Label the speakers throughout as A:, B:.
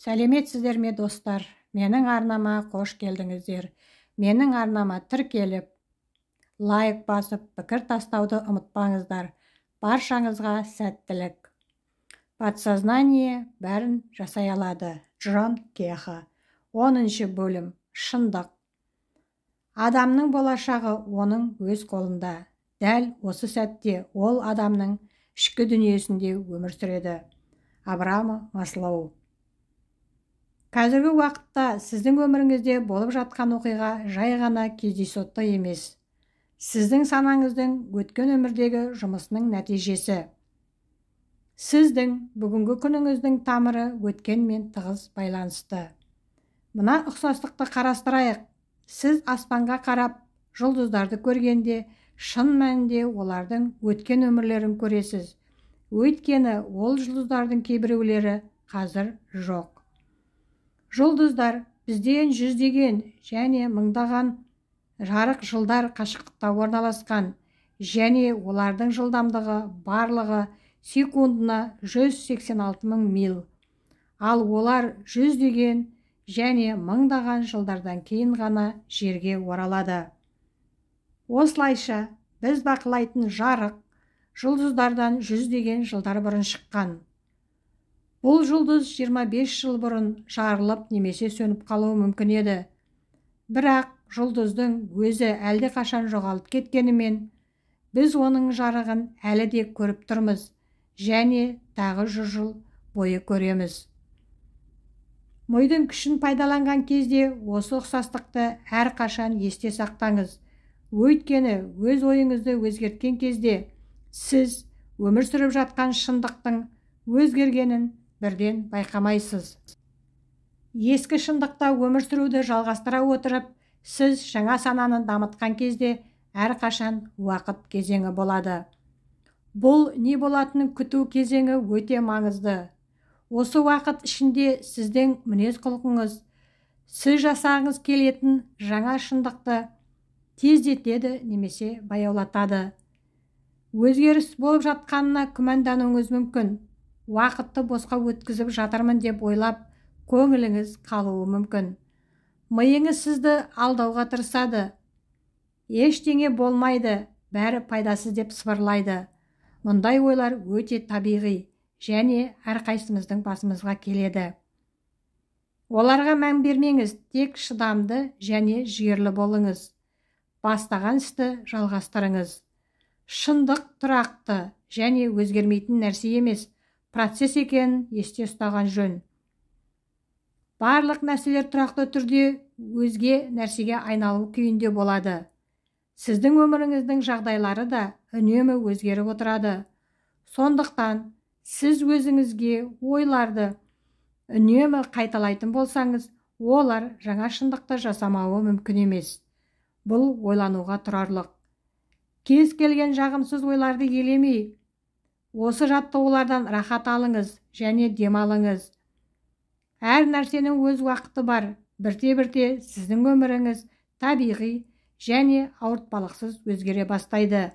A: Сәлеметсіздер ме достар? Менің арнама қош келдіңіздер. Менің арнама тіркеліп, лайк басып, пікір тастауды ұмытпаңыздар. Баршаңызға сәттілік. Подсознание бәрін жасай алады. Джон Кеха. 10-шы бөлім. Шындық. Адамның болашағы оның өз қолында. Дәл осы сәтте ол адамның ішкі дүниесінде өмір сүреді. Абрама Маслоу. Қазіргі уақытта сіздің өміріңізде болып жатқан оқиға жай ғана кездейсоқтық емес. Сіздің санаңыздың өткен өмірдегі жұмысының нәтижесі. Сіздің бүгінгі күніңіздің тамыры өткенмен тығыз байланысты. Мына ұқсастықты қарастырайық. Сіз аспанға қарап, жұлдыздарды көргенде, шын мәнінде олардың өткен өмірлерін көресіз. Өйткені ол жұлдыздардың кейбіреулері қазір жоқ. Жұлдыздар бізден жүздеген және мыңдаған жарық жылдар қашықтықта орналасқан, және олардың жылдамдығы барлығы секундына 186 000 миль. Ал олар жүздеген және мыңдаған жылдардан кейін ғана жерге оралады. Осылайша, біз бақылайтын жарық жұлдыздардан жүздеген жылдар бұрын шыққан. Бұл жұлдыз 25 жыл бұрын жарылып немесе сөніп қалуы мүмкін еді. Бірақ жұлдыздың өзі әлде қашан жоғалып кеткенімен, біз оның жарығын әлі де көріп тұрмыз, және тағы 100 жыл бойы көреміз. Мидың күшін пайдаланған кезде осы ұқсастықты әрқашан есте сақтаңыз. Өйткені өз ойыңызды өзгерткен кезде, сіз өмір сүріп жатқан шындықтың өзгергенін бірден байқамайсыз. Ескі шындықта өмір сүруді жалғастыра отырып, сіз жаңа сананы дамытқан кезде әрқашан уақыт кезеңі болады. Бұл не болатынын күту кезеңі өте маңызды. Осы уақыт ішінде сіздің мінез құлқыңыз, сіз жасағыңыз келетін жаңа шындықты тездетеді немесе баяулатады. Өзгеріс болып жатқанына күмәндануыңыз мүмкін. Уақытты босқа өткізіп жатырмын деп ойлап, көңіліңіз қалуы мүмкін. Миыңыз сізді алдауға тырысады. Ештеңе болмайды, бәрі пайдасыз деп сыбырлайды. Мұндай ойлар өте табиғи және әрқайсымыздың басымызға келеді. Оларға мән бермеңіз, тек шыдамды және жігерлі болыңыз. Бастаған істі жалғастырыңыз. Шындық тұрақты және өзгермейтін нәрсе емес, процесс екенін есте ұстаған жөн. Барлық нәрселер тұрақты түрде өзге нәрсеге айналу күйінде болады. Сіздің өміріңіздің жағдайлары да үнемі өзгеріп отырады. Сондықтан, сіз өзіңізге ойларды үнемі қайталайтын болсаңыз, олар жаңа шындықты жасамауы мүмкін емес. Бұл ойлануға тұрарлық. Кез келген жағымсыз ойларды елемей, осы жаттығулардан рахат алыңыз және демалыңыз. Әр нәрсенің өз уақыты бар. Бірте-бірте сіздің өміріңіз табиғи және ауыртпалықсыз өзгере бастайды.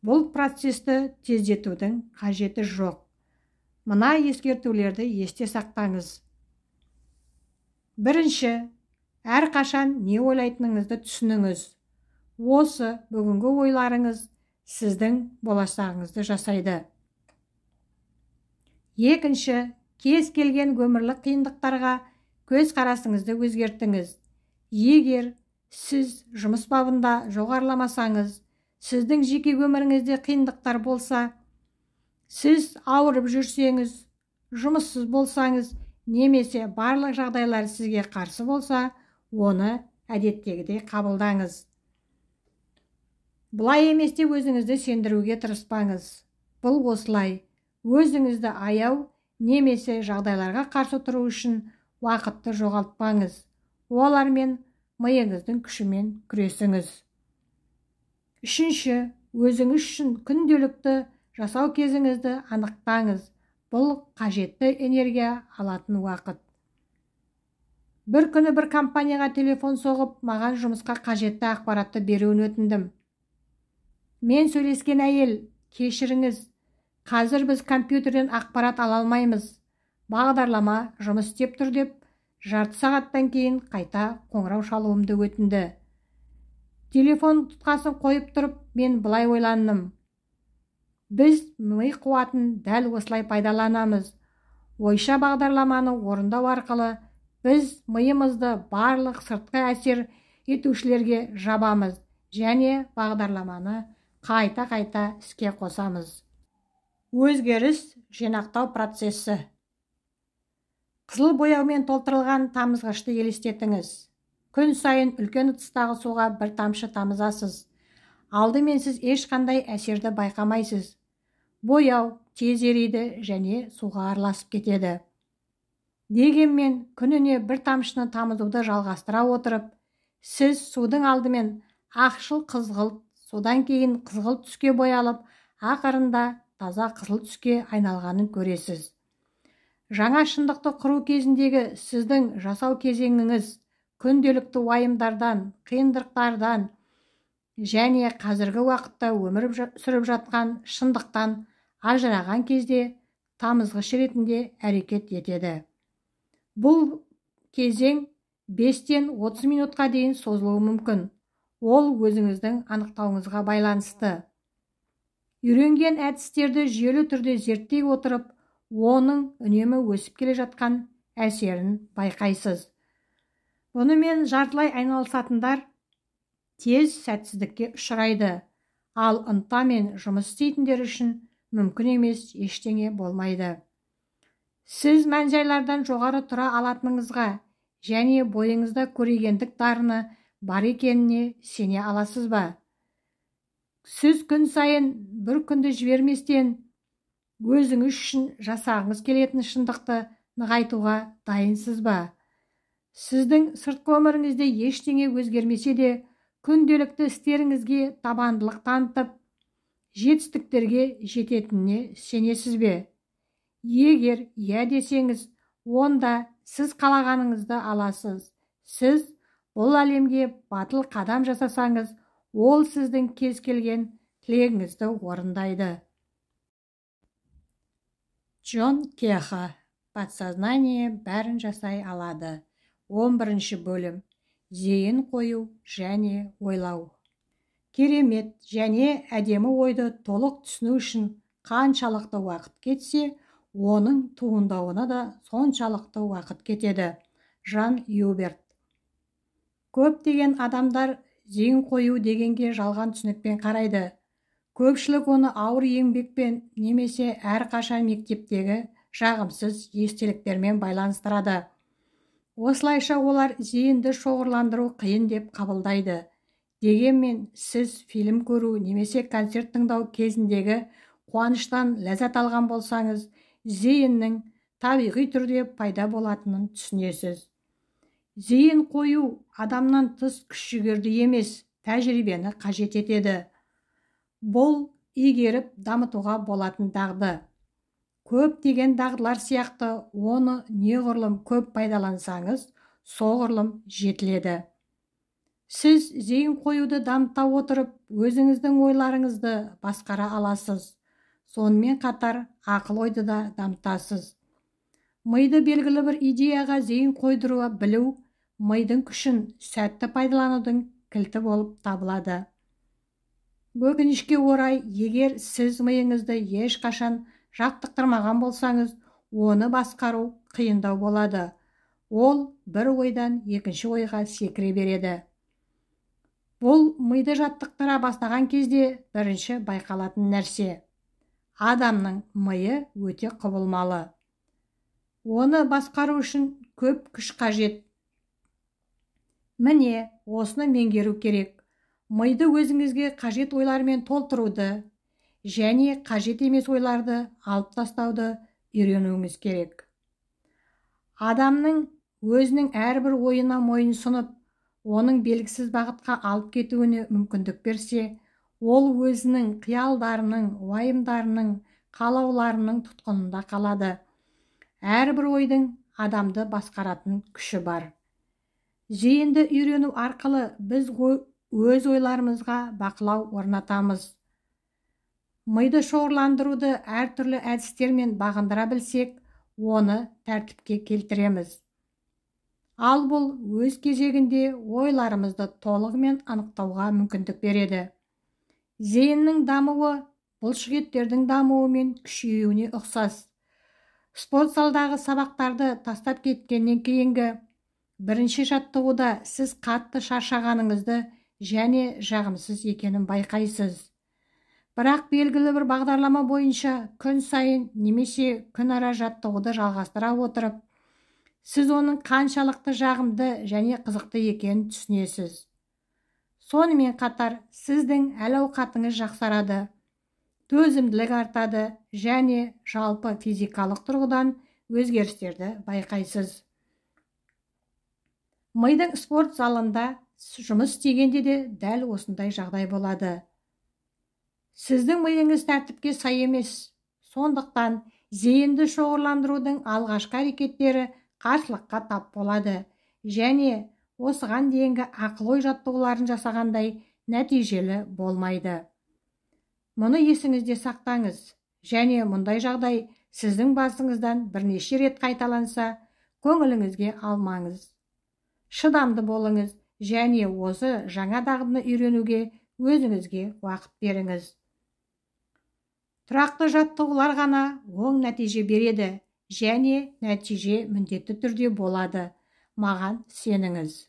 A: Бұл процесті тездетудің қажеті жоқ. Мына ескертулерді есте сақтаңыз. Бірінші, әрқашан не ойлайтыныңызды түсініңіз. Осы бүгінгі ойларыңыз сіздің болашағыңызды жасайды. Екінші, кез келген өмірлік қиындықтарға көз қарасыңызды өзгертіңіз. Егер сіз жұмыс бабында жоғарыламасаңыз, сіздің жеке өміріңізде қиындықтар болса, сіз ауырып жүрсеңіз, жұмыссыз болсаңыз, немесе барлық жағдайлар сізге қарсы болса, оны әдеттегідей қабылдаңыз. Бұлай емес деп өзіңізді сендіруге тырыспаңыз. Бұл осылай. Өзіңізді аяу немесе жағдайларға қарсы тұру үшін уақытты жоғалтпаңыз. Олармен миыңыздың күшімен күресіңіз. Үшінші, өзіңіз үшін күнделікті жасау кезіңізді анықтаңыз. Бұл қажетті энергия алатын уақыт. Бір күні бір компанияға телефон соғып, маған жұмысқа қажетті ақпаратты беруін өтіндім. Мен сөйлескен әйел, кешіріңіз, қазір біз компьютерден ақпарат ала алмаймыз. бағдарлама жұмыс істеп тұр деп, жарты сағаттан кейін қайта қоңырау шалуымды өтінді. Телефон тұтқасын қойып тұрып, мен былай ойландым. Біз ми қуатын дәл осылай пайдаланамыз. Ойша бағдарламаны орындау арқылы біз миымызды барлық сыртқы әсер етушілерге жабамыз және бағдарламаны қайта-қайта іске қосамыз. Өзгеріс жинақтау процесі. Қызыл бояумен толтырылған тамызғышты елестетіңіз. Күн сайын үлкен ыдыстағы суға бір тамшы тамызасыз. Алдымен сіз ешқандай әсерді байқамайсыз. Бояу тез ериді және суға араласып кетеді. Дегенмен, күніне бір тамшыны тамызуды жалғастыра отырып, сіз судың алдымен ақшыл қызғылт, содан кейін қызғылт түске боялып, ақырында таза қызыл түске айналғанын көресіз. Жаңа шындықты құру кезіндегі сіздің жасау кезеңіңіз күнделікті уайымдардан, қиындықтардан және қазіргі уақытта өмір сүріп жатқан шындықтан ажыраған кезде тамызғыш ретінде әрекет етеді. Бұл кезең 5-тен 30 минутқа дейін созылуы мүмкін. Ол өзіңіздің анықтауыңызға байланысты. Үйренген әдістерді жүйелі түрде зерттей отырып, оның үнемі өсіп келе жатқан әсерін байқайсыз. Бұнымен жартылай айналысатындар тез сәтсіздікке ұшырайды, ал ынтамен жұмыс істейтіндер үшін мүмкін емес ештеңе болмайды. Сіз мән-жайлардан жоғары тұра алатыныңызға және бойыңызда көрегендік дарыны бар екеніне сене аласыз ба? Сіз күн сайын бір күнді жіберместен өзіңіз үшін жасағыңыз келетін шындықты нығайтуға дайынсыз ба? Сіздің сыртқы өміріңізде ештеңе өзгермесе де, күнделікті істеріңізге табандылық танытып, жетістіктерге жететініне сенесіз бе? Егер иә десеңіз, онда сіз қалағаныңызды аласыз. Сіз бұл әлемге батыл қадам жасасаңыз, ол сіздің кез келген тілегіңізді орындайды. Джон Кеха. Подсознание бәрін жасай алады. 11 бөлім. Зейін қою және ойлау. Керемет және әдемі ойды толық түсіну үшін қаншалықты уақыт кетсе, оның туындауына да соншалықты уақыт кетеді. Жан Юберт. Көптеген адамдар зейін қою дегенге жалған түсінікпен қарайды. Көпшілік оны ауыр еңбекпен немесе әрқашан мектептегі жағымсыз естеліктермен байланыстырады. Осылайша олар зейінді шоғырландыру қиын деп қабылдайды. Дегенмен, сіз фильм көру немесе концерт тыңдау кезіндегі қуаныштан ләззат алған болсаңыз, зейіннің табиғи түрде пайда болатынын түсінесіз. Зейін қою адамнан тыс күш-жігерді емес, тәжірибені қажет етеді. Бұл игеріп дамытуға болатын дағды. Көптеген дағдылар сияқты оны неғұрлым көп пайдалансаңыз, соғұрлым жетіледі. Сіз зейін қоюды дамыта отырып, өзіңіздің ойларыңызды басқара аласыз. Сонымен қатар ақыл-ойды да дамытасыз. Миды белгілі бір идеяға зейін қойдыруға білу, мидың күшін сәтті пайдаланудың кілті болып табылады. Өкінішке орай, егер сіз миыңызды ешқашан жаттықтырмаған болсаңыз, оны басқару қиындау болады. Ол бір ойдан екінші ойға секіре береді. Бұл миды жаттықтыра бастаған кезде бірінші байқалатын нәрсе. Адамның миы өте құбылмалы. Оны басқару үшін көп күш қажет. Міне, осыны меңгеру керек. Миды өзіңізге қажет ойлармен толтыруды және қажет емес ойларды алып тастауды үйренуіңіз керек. Адамның өзінің әрбір ойына мойынсұнып, оның белгісіз бағытқа алып кетуіне мүмкіндік берсе, ол өзінің қиялдарының, уайымдарының, қалауларының тұтқынында қалады. Әрбір ойдың адамды басқаратын күші бар. Зейінді үйрену арқылы біз өз ойларымызға бақылау орнатамыз. Миды шоғырландыруды әртүрлі әдістермен бағындыра білсек, оны тәртіпке келтіреміз. Ал бұл өз кезегінде ойларымызды толығымен анықтауға мүмкіндік береді. Зейіннің дамуы бұлшықеттердің дамуы мен күшеюіне ұқсас. Спорт залдағы сабақтарды тастап кеткеннен кейінгі бірінші жаттығуда сіз қатты шаршағаныңызды және жағымсыз екенін байқайсыз. Бірақ белгілі бір бағдарлама бойынша күн сайын немесе күн ара жаттығуды жалғастыра отырып, сіз оның қаншалықты жағымды және қызықты екенін түсінесіз. Сонымен қатар сіздің әл-ауқатыңыз жақсарады, төзімділік артады және жалпы физикалық тұрғыдан өзгерістерді байқайсыз. Мидың спорт залында жұмыс істегенде де дәл осындай жағдай болады. Сіздің миыңыз тәртіпке сай емес, сондықтан зейінді шоғырландырудың алғашқы әрекеттері қарсылыққа тап болады және осыған дейінгі ақыл-ой жаттығуларын жасағандай нәтижелі болмайды. Мұны есіңізде сақтаңыз және мұндай жағдай сіздің басыңыздан бірнеше рет қайталанса, көңіліңізге алмаңыз. Шыдамды болыңыз және осы жаңа дағдыны үйренуге өзіңізге уақыт беріңіз. Тұрақты жаттығулар ғана оң нәтиже береді және нәтиже міндетті түрде болады. Маған сеніңіз.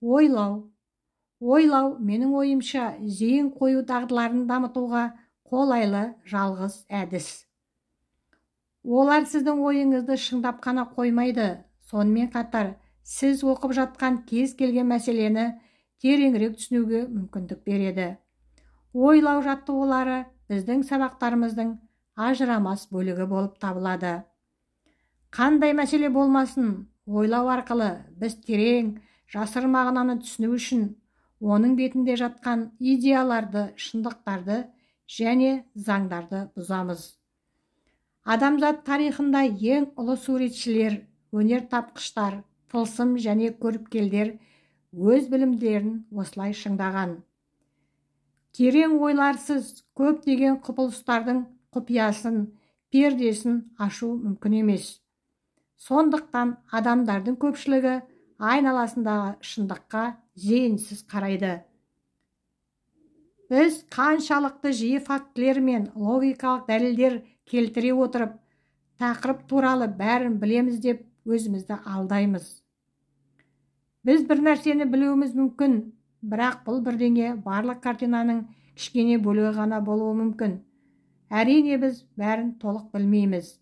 A: Ойлау менің ойымша зейін қою дағдыларын дамытуға қолайлы жалғыз әдіс. Олар сіздің ойыңызды шыңдап қана қоймайды, сонымен қатар сіз оқып жатқан кез келген мәселені тереңірек түсінуге мүмкіндік береді. Ойлау жаттығулары біздің сабақтарымыздың ажырамас бөлігі болып табылады. Қандай мәселе болмасын, ойлау арқылы біз терең, жасырын мағынаны түсіну үшін оның бетінде жатқан идеяларды, шындықтарды және заңдарды бұзамыз. Адамзат тарихында ең ұлы суретшілер, өнертапқыштар, тылсым және көріпкелдер өз білімдерін осылай шыңдаған. Терең ойларсыз көптеген құбылыстардың құпиясын, пердесін ашу мүмкін емес. Сондықтан адамдардың көпшілігі айналасындағы шындыққа зейінсіз қарайды. Біз қаншалықты жиі фактілер мен логикалық дәлелдер келтіре отырып, тақырып туралы бәрін білеміз деп өзімізді алдаймыз. Біз бір нәрсені білуіміз мүмкін, бірақ бұл бірдеңе барлық картинаның кішкене бөлігі ғана болуы мүмкін. Әрине біз бәрін толық білмейміз.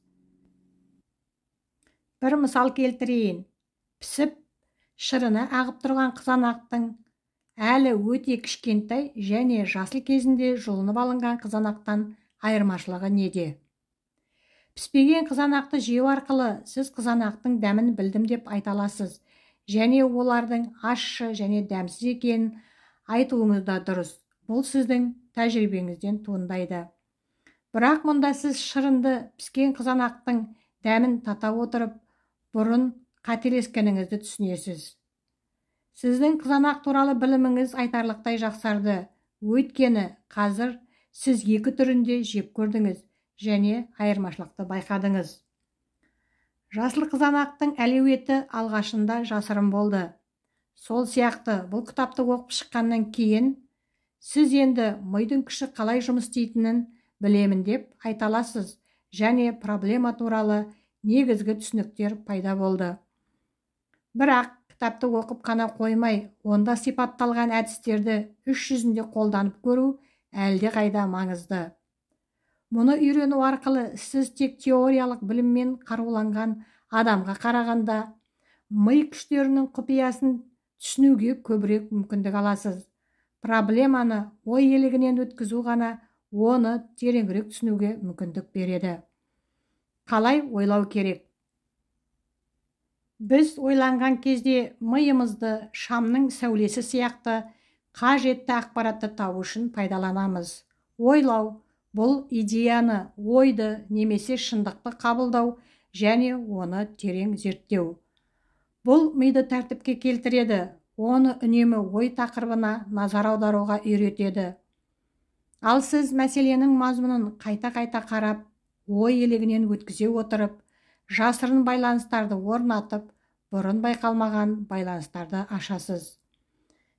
A: Бір мысал келтірейін. Пісіп, шырыны ағып тұрған қызанақтың әлі өте кішкентай және жасыл кезінде жұлынып алынған қызанақтан айырмашылығы неде? Піспеген қызанақты жеу арқылы сіз қызанақтың дәмін білдім деп айта аласыз және олардың ащы және дәмсіз екенін айтуыңыз да дұрыс. Бұл сіздің тәжірибеңізден туындайды. Бірақ мұнда сіз шырынды піскен қызанақтың дәмін тата отырып, бұрын қателескеніңізді түсінесіз. Сіздің қызанақ туралы біліміңіз айтарлықтай жақсарды. Өйткені қазір сіз екі түрінде жеп көрдіңіз және айырмашылықты байқадыңыз. Жасыл қызанақтың әлеуеті алғашында жасырын болды. Сол сияқты бұл кітапты оқып шыққаннан кейін сіз енді мидың күші қалай жұмыс істейтінін білемін деп айта аласыз және проблема туралы негізгі түсініктер пайда болды. Бірақ кітапты оқып қана қоймай, онда сипатталған әдістерді іс жүзінде қолданып көру әлде қайда маңызды. Мұны үйрену арқылы сіз тек теориялық біліммен қаруланған адамға қарағанда ми күштерінің құпиясын түсінуге көбірек мүмкіндік аласыз. Проблеманы ой елегінен өткізу ғана оны тереңірек түсінуге мүмкіндік береді. Қалай ойлау керек? Біз ойланған кезде миымызды шамның сәулесі сияқты қажетті ақпаратты табу үшін пайдаланамыз. Ойлау бұл идеяны, ойды немесе шындықты қабылдау және оны терең зерттеу. Бұл миды тәртіпке келтіреді, оны үнемі ой тақырыбына назар аударуға үйретеді. Ал сіз мәселенің мазмұнын қайта-қайта қарап, ой елегінен өткізе отырып, жасырын байланыстарды орнатып, бұрын байқалмаған байланыстарды ашасыз.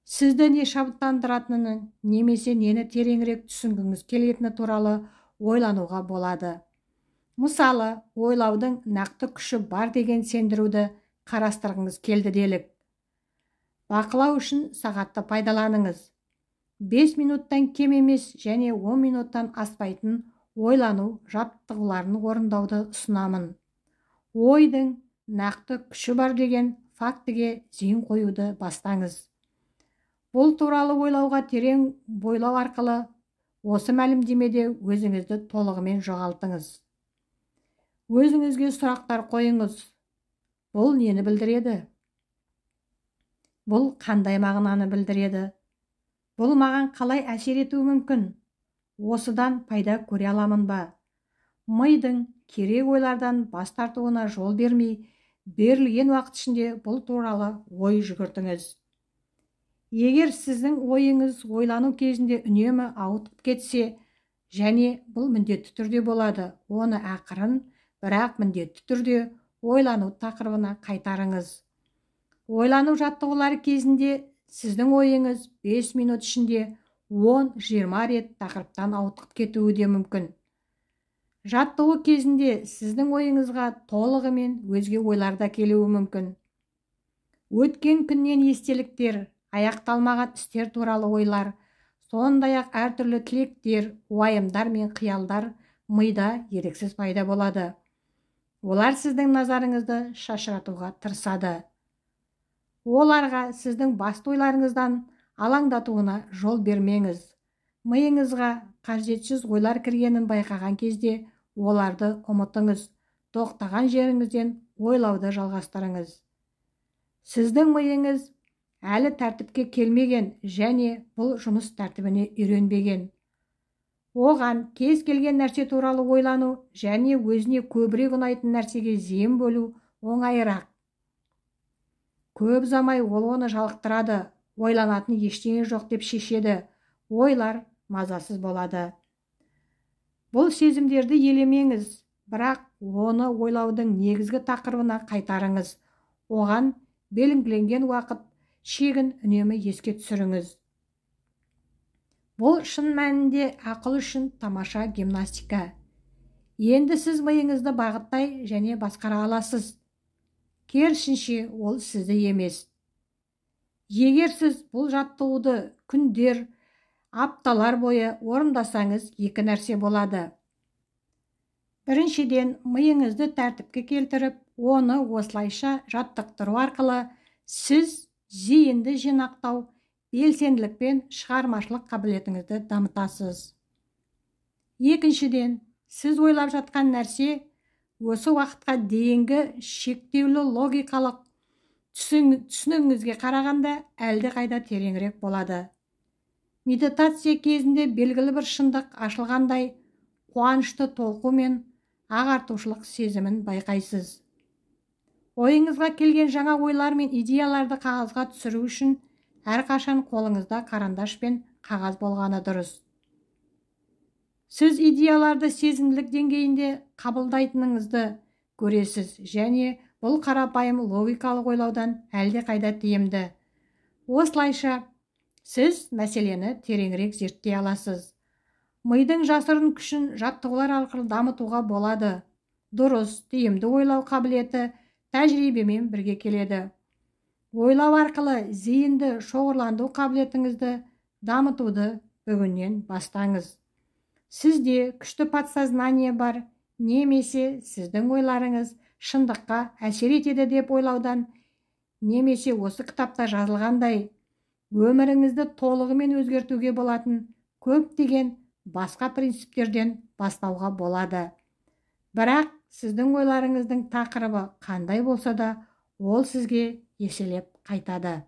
A: Сізді не шабыттандыратынын, немесе нені тереңірек түсінгіңіз келетіні туралы ойлануға болады. Мысалы, ойлаудың нақты күші бар деген сендіруді қарастырғыңыз келді делік. Бақылау үшін сағатты пайдаланыңыз. 5 минуттан кем емес және 10 минуттан аспайтын ойлану жаттығуларын орындауды ұсынамын. Ойдың нақты күші бар деген фактіге зейін қоюды бастаңыз. Бұл туралы ойлауға терең бойлау арқылы осы мәлімдемеде өзіңізді толығымен жоғалтыңыз. Өзіңізге сұрақтар қойыңыз. Бұл нені білдіреді? Бұл қандай мағынаны білдіреді? Бұл маған қалай әсер етуі мүмкін? Осыдан пайда көре аламын ба? Мидың керек ойлардан бас тартуына жол бермей, берілген уақыт ішінде бұл туралы ой жүгіртіңіз. Егер сіздің ойыңыз ойлану кезінде үнемі ауытқып кетсе, және бұл міндетті түрде болады, оны ақырын, бірақ міндетті түрде ойлану тақырыбына қайтарыңыз. Ойлану жаттығулары кезінде сіздің ойыңыз 5 минут ішінде 10-20 рет тақырыптан ауытқып кетуі де мүмкін. Жаттығу кезінде сіздің ойыңызға толығымен өзге ойлар да келуі мүмкін. Өткен күннен естеліктер, аяқталмаған істер туралы ойлар, сондай-ақ әртүрлі тілектер, уайымдар мен қиялдар мида еріксіз пайда болады. Олар сіздің назарыңызды шашыратуға тырысады. Оларға сіздің басты ойларыңыздан алаңдатуына жол бермеңіз. Миыңызға қажетсіз ойлар кіргенін байқаған кезде оларды ұмытыңыз. Тоқтаған жеріңізден ойлауды жалғастырыңыз. Сіздің миыңыз әлі тәртіпке келмеген және бұл жұмыс тәртібіне үйренбеген. Оған кез келген нәрсе туралы ойлану және өзіне көбірек ұнайтын нәрсеге зейін бөлу оңайырақ. Көп ұзамай ол оны жалықтырады, ойланатын ештеңе жоқ деп шешеді, ойлар мазасыз болады. Бұл сезімдерді елемеңіз, бірақ оны ойлаудың негізгі тақырыбына қайтарыңыз. Оған белгіленген уақыт шегін үнемі еске түсіріңіз. Бұл шын мәнінде ақыл үшін тамаша гимнастика. Енді сіз миыңызды бағыттай және басқара аласыз. Керісінше ол сізді емес. Егер сіз бұл жаттығуды күндер, апталар бойы орындасаңыз, екі нәрсе болады. Біріншіден, миыңызды тәртіпке келтіріп, оны осылайша жаттықтыру арқылы сіз зейінді жинақтау, белсенділік пен шығармашылық қабілетіңізді дамытасыз. Екіншіден, сіз ойлап жатқан нәрсе осы уақытқа дейінгі шектеулі логикалық түсінігіңізге қарағанда әлде қайда тереңірек болады. Медитация кезінде белгілі бір шындық ашылғандай қуанышты толқу мен ағартушылық сезімін байқайсыз. Ойыңызға келген жаңа ойлар мен идеяларды қағазға түсіру үшін әрқашан қолыңызда қарандаш пен қағаз болғаны дұрыс. Сіз идеяларды сезімділік деңгейінде қабылдайтыныңызды көресіз және бұл қарапайым логикалық ойлаудан әлде қайда тиімді. Осылайша сіз мәселені тереңірек зерттей аласыз. Мидың жасырын күшін жаттығулар арқылы дамытуға болады. Дұрыс, тиімді ойлау қабілеті тәжірибемен бірге келеді. Ойлау арқылы зейінді шоғырландыру қабілетіңізді дамытуды бүгіннен бастаңыз. Сізде күшті подсознание бар, немесе сіздің ойларыңыз шындыққа әсер етеді деп ойлаудан, немесе осы кітапта жазылғандай өміріңізді толығымен өзгертуге болатын көптеген басқа принциптерден бастауға болады. Бірақ сіздің ойларыңыздың тақырыбы қандай болса да, ол сізге еселеп қайтады.